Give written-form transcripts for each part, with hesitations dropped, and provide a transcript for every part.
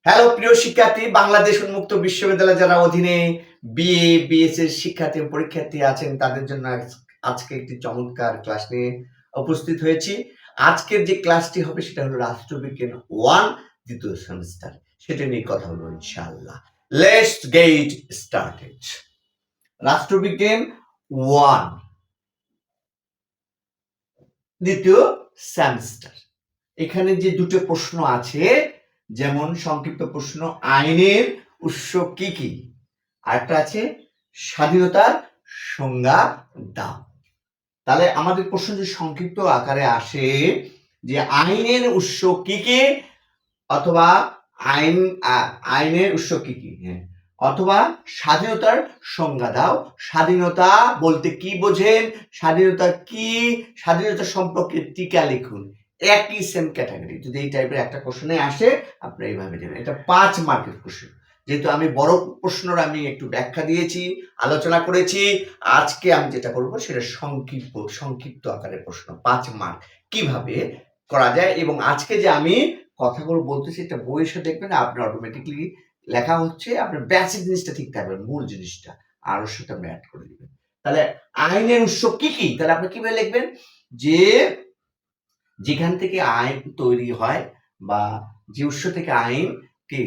Hello প্রিয় শিক্ষার্থী, বাংলাদেশ উন্মুক্ত বিশ্ববিদ্যালয় যারা অধীনে বিএ, বিএসসি শিক্ষার্থী ও পরীক্ষার্থী আছেন তাদের জন্য আজকে একটি চমৎকার ক্লাস নিয়ে উপস্থিত হয়েছি। আজকের যে ক্লাসটি হবে সেটা হলো রাষ্ট্রবিজ্ঞান 1 দ্বিতীয় সেমিস্টার। সেটা নিয়ে কথা হলো ইনশাআল্লাহ। Let's get started. রাষ্ট্রবিজ্ঞান 1 দ্বিতীয় সেমিস্টার। এখানে যে দুটো প্রশ্ন আছে, যেমন সংক্ষিপ্ত প্রশ্ন আইনের উৎস কি কি, আরেকটা আছে স্বাধীনতার সংজ্ঞা দাও। তাহলে আমাদের প্রশ্ন যে সংক্ষিপ্ত আকারে আসে যে আইনের উৎস কি কি, অথবা আইনের উৎস কি কি, অথবা স্বাধীনতার সংজ্ঞা দাও। স্বাধীনতা বলতে কি বোঝেন, স্বাধীনতা কি, স্বাধীনতা সম্পর্কে টিকা লিখুন। একই সেম ক্যাটাগরি। যদি এই টাইপের একটা কোশ্চেনে আসে আপনারা এইভাবে দেবেন। এটা 5 মার্কের কোশ্চেন। যেহেতু আমি বড় প্রশ্নর আমি একটু ব্যাখ্যা দিয়েছি, আলোচনা করেছি, আজকে আমি যেটা করব সেটা সংক্ষিপ্ত আকারের প্রশ্ন 5 মার্ক কিভাবে করা যায়। এবং আজকে যে আমি কথাগুলো বলতেছি এটা বইয়ের সাথে দেখবেন, আপনার অটোমেটিকলি লেখা হচ্ছে, আপনার বেসিক জিনিসটা ঠিক থাকবে, মূল জিনিসটা আর ওর সাথে আপনি অ্যাড করে দিবেন। তাহলে আইনের উৎস কি কি, তাহলে আপনি কিভাবে লিখবেন যে যেখান থেকে আইন তৈরি হয় বা যে উৎস থেকে আইন কি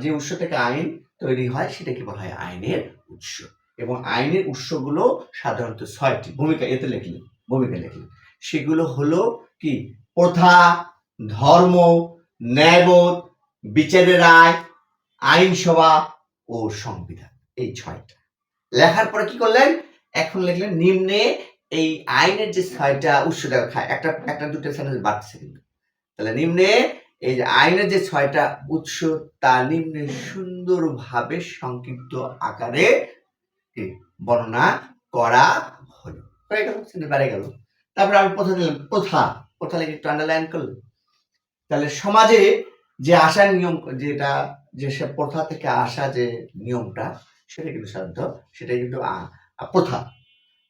যে উৎস থেকে আইন তৈরি হয় সেটাকে বলা হয় আইনের উৎস। এবং আইনের উৎসগুলো সাধারণত 6টি। ভূমিকা লিখলেন সেগুলো হলো কি, প্রথা, ধর্ম, ন্যায়বোধ, বিচারের রায়, আইনসভা ও সংবিধান। এই 6টা লেখার পরে কি করলেন, এখন লিখলেন নিম্নে এই আইনের যে 6টা উৎস দেখা, একটা দুটো সেন্টেন্স বাড়ছে কিন্তু। তাহলে নিম্নে এই যে আইনের যে 6টা উৎস তা নিম্নে সুন্দরভাবে সংক্ষিপ্ত আকারে বর্ণনা করা হলো। হয়ে গেল, সেন্টেন্স বেড়ে গেল। তারপরে আমি প্রথা দিলাম, প্রথা লিখে একটু আন্ডারলাইন করলাম। তাহলে সমাজে যে আসার নিয়ম, যেটা যে সে প্রথা থেকে আসা যে নিয়মটা, সেটা কিন্তু সাধারণত সেটাই কিন্তু প্রথা।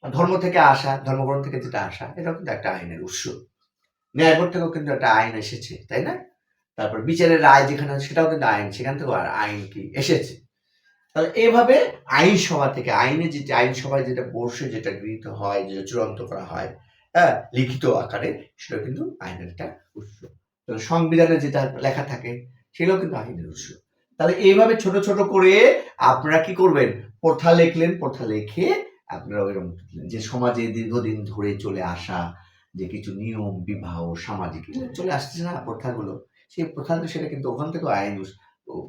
ধর্ম থেকে আসা, ধর্মগ্রন্থ থেকে যেটা আসা, এটাও কিন্তু একটা আইনের উৎস। ন্যায়বোধ থেকেও কিন্তু একটা আইন এসেছে, তাই না? তারপর বিচারের রায় যেখানে, সেটাও কিন্তু আইন, সেখান থেকেও আইন কি এসেছে। তাহলে এইভাবে আইনসভা থেকে, আইনসভায় যেটা বসে যেটা গৃহীত হয়, যেটা চূড়ান্ত করা হয়, হ্যাঁ, লিখিত আকারে, সেটা কিন্তু আইনের একটা উৎস। তাহলে সংবিধানে যেটা লেখা থাকে সেটাও কিন্তু আইনের উৎস। তাহলে এইভাবে ছোট ছোট করে আপনারা কি করবেন, প্রথা লিখলেন, প্রথা লিখে আপনারা ওইরকম যে সমাজে দীর্ঘদিন ধরে চলে আসা যে কিছু নিয়ম, বিবাহ, সামাজিক চলে আসছে না প্রথাগুলো, সেই প্রথা সেটা কিন্তু ওখান থেকে আইন,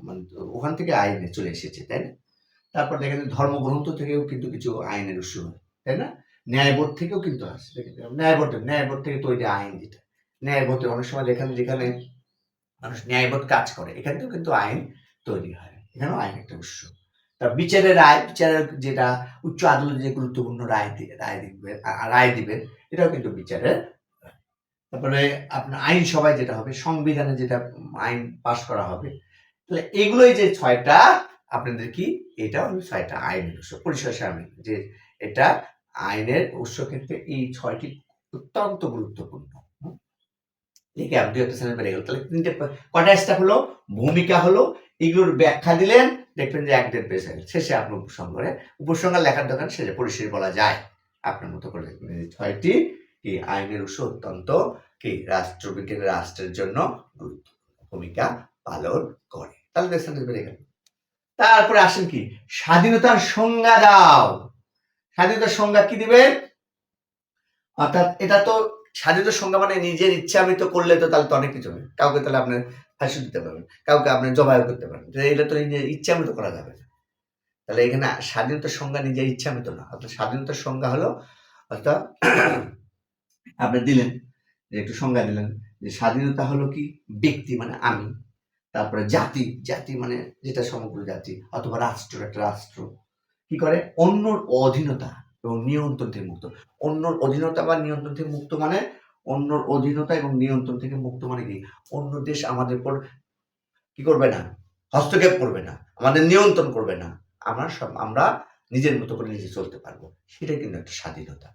মানে ওখান থেকে আইনে চলে এসেছে, তাই না? তারপর দেখেন ধর্মগ্রন্থ থেকেও কিন্তু কিছু আইনের উৎস হয়, তাই না? ন্যায়বোধ থেকেও কিন্তু আসছে। ন্যায়বোধ থেকে তৈরি আইন, যেটা ন্যায়বোধে অনেক সময় যেখানে মানুষ ন্যায়বোধ কাজ করে, এখান থেকেও কিন্তু আইন তৈরি হয়, এখানেও আইন একটা উৎস। তার বিচারের যেটা উচ্চ আদালতে যে গুরুত্বপূর্ণ রায় দিবেন, এটাও কিন্তু বিচারের। তারপরে আপনার আইনসভায় যেটা হবে, সংবিধানে যেটা আইন পাশ করা হবে। তাহলে এগুলোই যে 6টা আপনাদের কি, এটা হলো 6টা আইনের উৎস। পরিশেষে আমি যে এটা আইনের উৎস ক্ষেত্রে এই 6টি অত্যন্ত গুরুত্বপূর্ণ। লিখে আপনি 2 একটা সেন্টেন্স বেড়ে গেল। তাহলে 3টে কয়টা স্টেপ হলো, ভূমিকা হলো, এগুলোর ব্যাখ্যা দিলেন, দেখবেন যে 1-1.5 পেজ হয়ে গেল। শেষে আপনি উপসংহার লেখার দরকার, শেষে পরিশেষ বলা যায় আপনার মতো করে। 6টি কি আইনের উৎস অত্যন্ত কি রাষ্ট্রবিজ্ঞানের রাষ্ট্রের জন্য গুরুত্বপূর্ণ ভূমিকা পালন করে। তাহলে সেন্টেন্স বেড়ে গেল। তারপরে আসেন কি, স্বাধীনতার সংজ্ঞা দাও। স্বাধীনতার সংজ্ঞা কি দিবেন, অর্থাৎ এটা তো স্বাধীনতার সংজ্ঞা মানে নিজের ইচ্ছামৃত করলে তো তাহলে তো অনেক কিছু হবে। কাউকে তাহলে আপনি ফাঁসি দিতে পারবেন, কাউকে আপনি জবাই করতে পারেন, এটা তো নিজের ইচ্ছামৃত করা যাবে না। তাহলে এখানে স্বাধীনতার সংজ্ঞা নিজের ইচ্ছামৃত না, অর্থাৎ স্বাধীনতার সংজ্ঞা হলো, অর্থাৎ আপনি দিলেন যে একটু সংজ্ঞা দিলেন যে স্বাধীনতা হলো কি, ব্যক্তি মানে আমি, তারপরে জাতি মানে যেটা সমগ্র জাতি, অথবা একটা রাষ্ট্র কি করে, অন্যর অধীনতা এবং নিয়ন্ত্রণ থেকে মুক্ত। অন্যর অধীনতা বা নিয়ন্ত্রণ থেকে মুক্ত মানে, অন্যর অধীনতা এবং নিয়ন্ত্রণ থেকে মুক্ত মানে কি, অন্য দেশ আমাদের উপর কি করবে না, হস্তক্ষেপ করবে না, আমাদের নিয়ন্ত্রণ করবে না, আমরা নিজের মতো করে নিজে চলতে পারবো, সেটাই কিন্তু একটা স্বাধীনতা।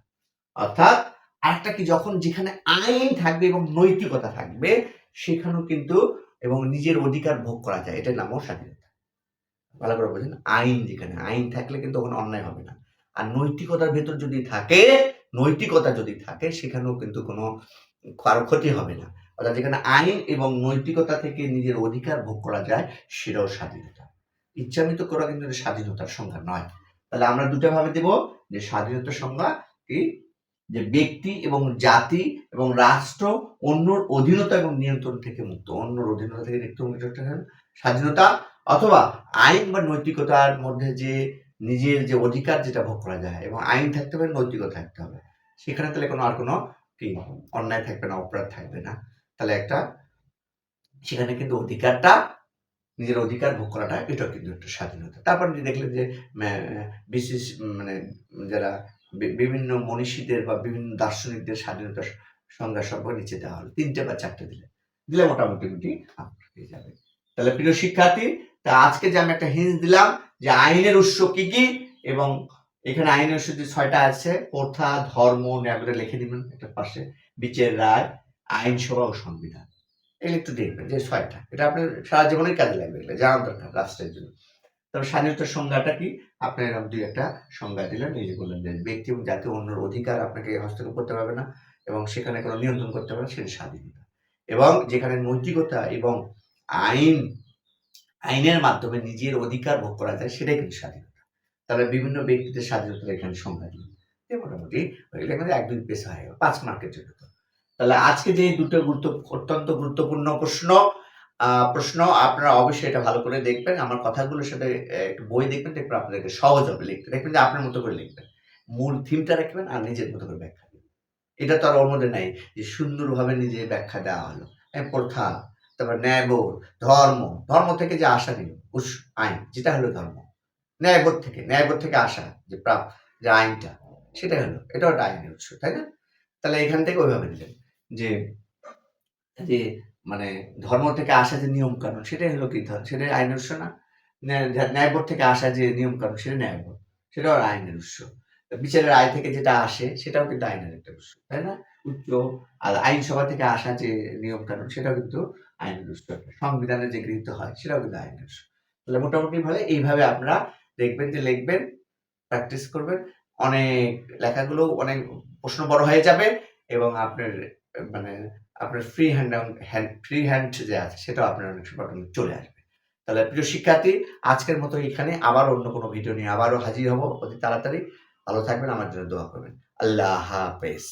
অর্থাৎ আরেকটা কি, যেখানে আইন থাকবে এবং নৈতিকতা থাকবে, সেখানেও কিন্তু এবং নিজের অধিকার ভোগ করা যায়, এটার নামও স্বাধীনতা। ভালো করে বোঝেন, আইন যেখানে, আইন থাকলে কিন্তু ওখানে অন্যায় হবে না। আর নৈতিকতার ভেতর যদি থাকে, নৈতিকতা যদি থাকে সেখানেও কিন্তু কোনো কারো ক্ষতি হবে না। অর্থাৎ যেখানে আইন এবং নৈতিকতা থেকে নিজের অধিকার ভোগ করা যায় সেটাও স্বাধীনতা। ইচ্ছামৃত করা কিন্তু স্বাধীনতার সংজ্ঞা নয়। তাহলে আমরা দুটো ভাবে দেব যে স্বাধীনতার সংজ্ঞা কি, যে ব্যক্তি এবং জাতি এবং রাষ্ট্র অন্যর অধীনতা এবং নিয়ন্ত্রণ থেকে মুক্ত, অন্যর অধীনতা থেকে মুক্ত স্বাধীনতা, অথবা আইন বা নৈতিকতার মধ্যে যে নিজের যে অধিকার যেটা ভোগ করা যায়, এবং আইন থাকতে হবে, নৈতিকতা থাকতে হবে, সেখানে তাহলে কোনো আর কোনো কি অন্যায় থাকবে না, অপরাধ থাকবে না। তাহলে একটা সেখানে কিন্তু অধিকারটা, নিজের অধিকার ভোগ করাটা, এটাও কিন্তু একটা স্বাধীনতা। তারপর দেখলেন যে বিশেষ মানে যারা বিভিন্ন মনীষীদের বা বিভিন্ন দার্শনিকদের স্বাধীনতার সংজ্ঞা সম্পর্কে নিচে দেওয়া হলো, 3টে বা 4টে দিলে মোটামুটি হয়ে যাবে। তাহলে প্রিয় শিক্ষার্থী, তা আজকে যে আমি একটা হিন্ট দিলাম যে আইনের উৎস কি কি, এবং এখানে আইনের উৎস যে 6টা আছে, প্রথা, ধর্ম, ন্যায়, লিখে দিবেন একটা পাশে, বিচার, রায়, আইনসভা ও সংবিধান। এগুলো একটু দেখবেন যে 6টা, এটা আপনার সারা জীবনের কাজে লাগবে, এগুলো জানা দরকার রাষ্ট্রের জন্য। তবে স্বাধীনতার সংজ্ঞাটা কি, আপনি এরকম 2-1টা সংজ্ঞা দিলেন, এই যে বললেন যে ব্যক্তি এবং জাতীয় অন্যের অধিকার আপনাকে হস্তক্ষেপ করতে পারবে না এবং সেখানে কোনো নিয়ন্ত্রণ করতে পারবে না, সেটা স্বাধীনতা। এবং যেখানে নৈতিকতা এবং আইনের মাধ্যমে নিজের অধিকার ভোগ করা যায়, সেটাই কিন্তু স্বাধীনতা। তাহলে বিভিন্ন ব্যক্তিদের স্বাধীনতার এখানে সংজ্ঞা দিলেন, মোটামুটি এটা কিন্তু 1-2 পেজ হয়ে গেল 5 মার্কের জন্য। তাহলে আজকে যে দুটো অত্যন্ত গুরুত্বপূর্ণ প্রশ্ন আপনারা অবশ্যই এটা ভালো করে দেখবেন, আমার কথাগুলোর সাথে একটু বই দেখবেন, দেখবেন আপনাদেরকে সহজ হবে লিখতে, দেখবেন যে আপনার মতো করে লিখবেন, মূল থিমটা রাখবেন আর নিজের মতো করে ব্যাখ্যা দিবেন। এটা তো আর ওর মধ্যে নাই যে সুন্দরভাবে নিজে ব্যাখ্যা দেওয়া হলো। প্রথা, তারপর ন্যায়বোধ, ধর্ম থেকে যে আসা নিয়ম, আইন যেটা হলো ধর্ম, ন্যায়বোধ থেকে আসা যে যে আইনটা, সেটা হলো, এটাও একটা আইনের উৎস, তাই না? তাহলে এখান থেকে ওইভাবে দিলেন যে যে মানে ধর্ম থেকে আসা যে নিয়ম কানুন, সেটাই হলো কি, সেটাই আইনের উৎস না? ন্যায়বোধ থেকে আসা যে নিয়ম কানুন, সেটা ন্যায়বোধ, সেটাও আইনের উৎস। বিচারের রায় থেকে যেটা আসে সেটাও কিন্তু আইনের একটা উৎস, তাই না? আর আইনসভা থেকে আসা যে নিয়ম কানুন, সেটাও কিন্তু আইনের উৎস। সংবিধানে যে গৃহীত হয় সেটাও কিন্তু আইনের উৎস। তাহলে মোটামুটি ভাবে এইভাবে আপনারা দেখবেন যে লিখবেন, প্র্যাকটিস করবেন, অনেক লেখাগুলো অনেক প্রশ্ন বড় হয়ে যাবে এবং আপনার আপনার ফ্রি হ্যান্ড যে আছে সেটাও আপনার অনেক সময় চলে আসবে। তাহলে প্রিয় শিক্ষার্থী, আজকের মতো এখানে, আবার অন্য কোনো ভিডিও নিয়ে আবারও হাজির হব অতি তাড়াতাড়ি। ভালো থাকবেন, আমার জন্য দোয়া করবেন। আল্লাহ হাফেজ।